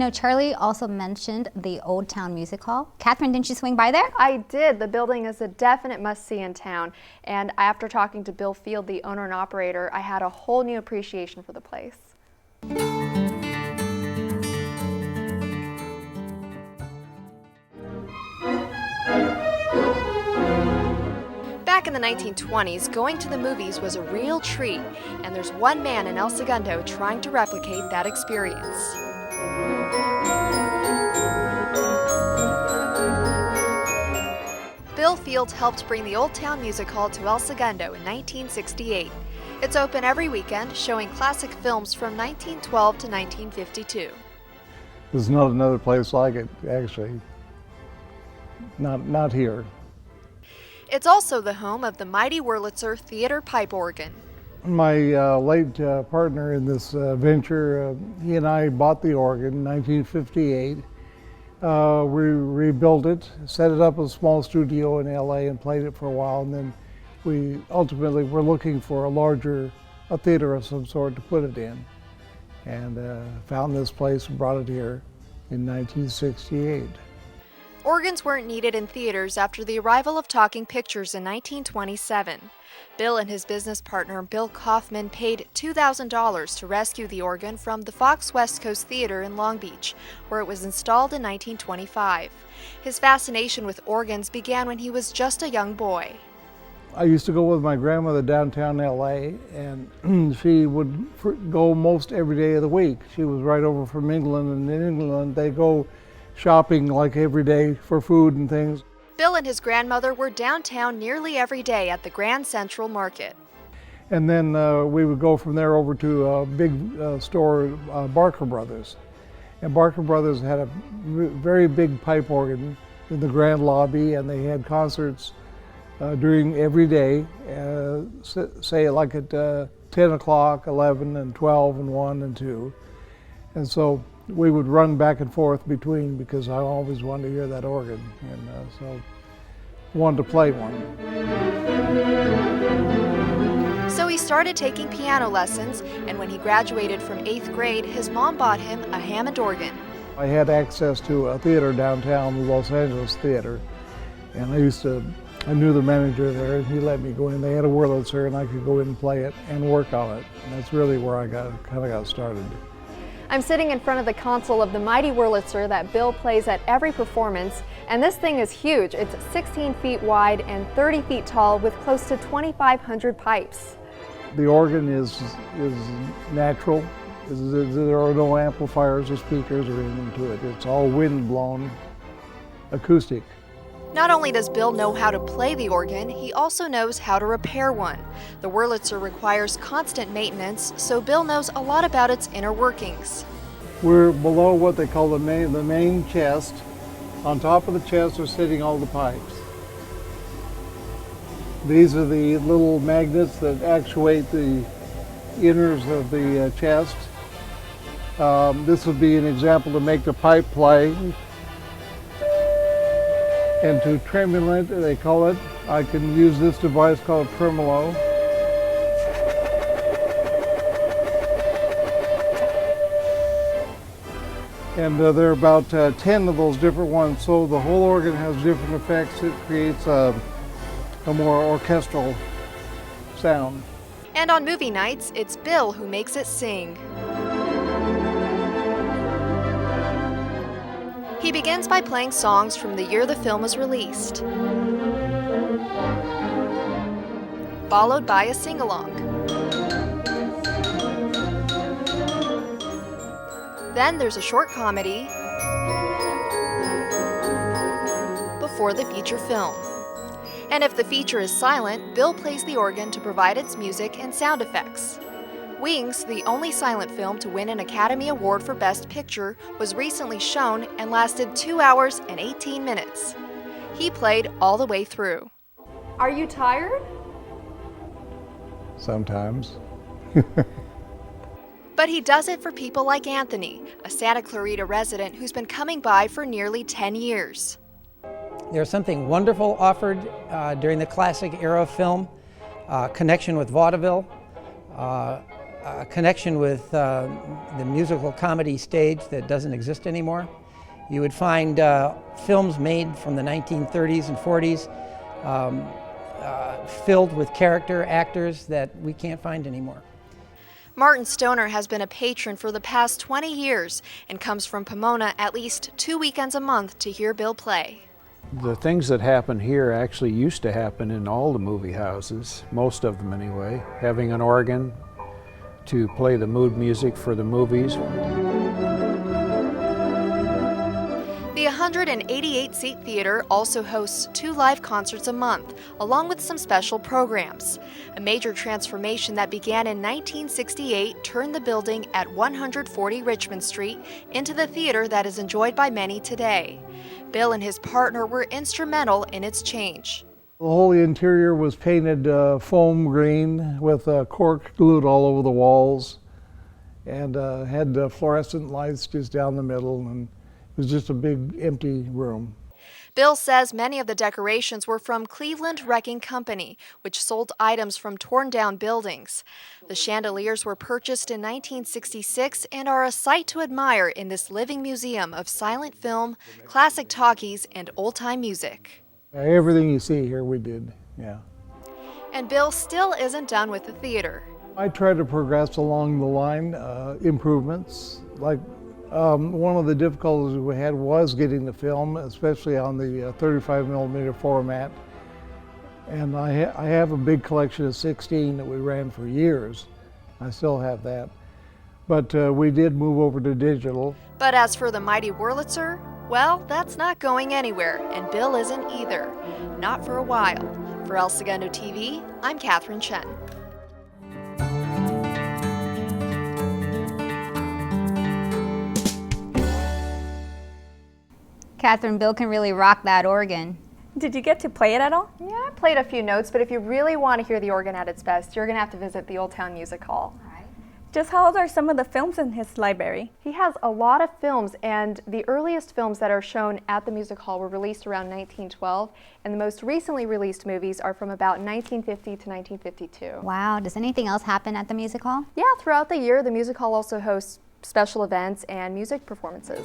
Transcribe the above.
You know, Charlie also mentioned the Old Town Music Hall. Catherine, didn't you swing by there? I did. The building is a definite must-see in town. And after talking to Bill Field, the owner and operator, I had a whole new appreciation for the place. Back in the 1920s, going to the movies was a real treat, and there's one man in El Segundo trying to replicate that experience. Bill Field helped bring the Old Town Music Hall to El Segundo in 1968. It's open every weekend, showing classic films from 1912 to 1952. There's not another place like it, actually. Not here. It's also the home of the mighty Wurlitzer Theater pipe organ. My late partner in this venture, he and I bought the organ in 1958. We rebuilt it, set it up in a small studio in LA and played it for a while, and then we ultimately were looking for a theater of some sort to put it in, and found this place and brought it here in 1968. Organs weren't needed in theaters after the arrival of talking pictures in 1927. Bill and his business partner, Bill Kaufman, paid $2,000 to rescue the organ from the Fox West Coast Theater in Long Beach, where it was installed in 1925. His fascination with organs began when he was just a young boy. I used to go with my grandmother downtown LA, and she would go most every day of the week. She was right over from England, and in England they go shopping like every day for food and things. Bill and his grandmother were downtown nearly every day at the Grand Central Market. And then we would go from there over to a big store, Barker Brothers. And Barker Brothers had a very big pipe organ in the grand lobby, and they had concerts during every day, say like at 10 o'clock, 11 and 12 and 1 and 2. And so we would run back and forth between, because I always wanted to hear that organ, and so wanted to play one. So he started taking piano lessons, and when he graduated from 8th grade, his mom bought him a Hammond organ. I had access to a theater downtown, the Los Angeles Theater, and I knew the manager there, and he let me go in. They had a Wurlitzer, and I could go in and play it and work on it, and that's really where I kind of got started. I'm sitting in front of the console of the mighty Wurlitzer that Bill plays at every performance, and this thing is huge. It's 16 feet wide and 30 feet tall with close to 2,500 pipes. The organ is natural. There are no amplifiers or speakers or anything to it. It's all wind-blown acoustic. Not only does Bill know how to play the organ, he also knows how to repair one. The Wurlitzer requires constant maintenance, so Bill knows a lot about its inner workings. We're below what they call the main chest. On top of the chest are sitting all the pipes. These are the little magnets that actuate the inners of the chest. This would be an example to make the pipe play. And to tremulate, they call it, I can use this device called tremolo. And there are about 10 of those different ones, so the whole organ has different effects. It creates a more orchestral sound. And on movie nights, it's Bill who makes it sing. He begins by playing songs from the year the film was released, followed by a sing-along. Then there's a short comedy before the feature film. And if the feature is silent, Bill plays the organ to provide its music and sound effects. Wings, the only silent film to win an Academy Award for Best Picture, was recently shown and lasted 2 hours and 18 minutes. He played all the way through. Are you tired? Sometimes. But he does it for people like Anthony, a Santa Clarita resident who's been coming by for nearly 10 years. There's something wonderful offered during the classic era of film, connection with vaudeville, a connection with the musical comedy stage that doesn't exist anymore. You would find films made from the 1930s and 40s filled with character actors that we can't find anymore. Martin Stoner has been a patron for the past 20 years and comes from Pomona at least 2 weekends a month to hear Bill play. The things that happen here actually used to happen in all the movie houses, most of them anyway. Having an organ to play the mood music for the movies. The 188-seat theater also hosts 2 live concerts a month, along with some special programs. A major transformation that began in 1968 turned the building at 140 Richmond Street into the theater that is enjoyed by many today. Bill and his partner were instrumental in its change. The whole interior was painted foam green with cork glued all over the walls, and had fluorescent lights just down the middle, and it was just a big empty room. Bill says many of the decorations were from Cleveland Wrecking Company, which sold items from torn-down buildings. The chandeliers were purchased in 1966 and are a sight to admire in this living museum of silent film, classic talkies, and old-time music. Everything you see here we did, yeah. And Bill still isn't done with the theater. I try to progress along the line, improvements. Like one of the difficulties we had was getting the film, especially on the 35mm format. And I have a big collection of 16 that we ran for years. I still have that. But we did move over to digital. But as for the mighty Wurlitzer, well, that's not going anywhere, and Bill isn't either. Not for a while. For El Segundo TV, I'm Catherine Chen. Catherine, Bill can really rock that organ. Did you get to play it at all? Yeah, I played a few notes, but if you really want to hear the organ at its best, you're going to have to visit the Old Town Music Hall. Just how old are some of the films in his library? He has a lot of films, and the earliest films that are shown at the Music Hall were released around 1912, and the most recently released movies are from about 1950 to 1952. Wow, does anything else happen at the music hall? Yeah, throughout the year, the Music Hall also hosts special events and music performances.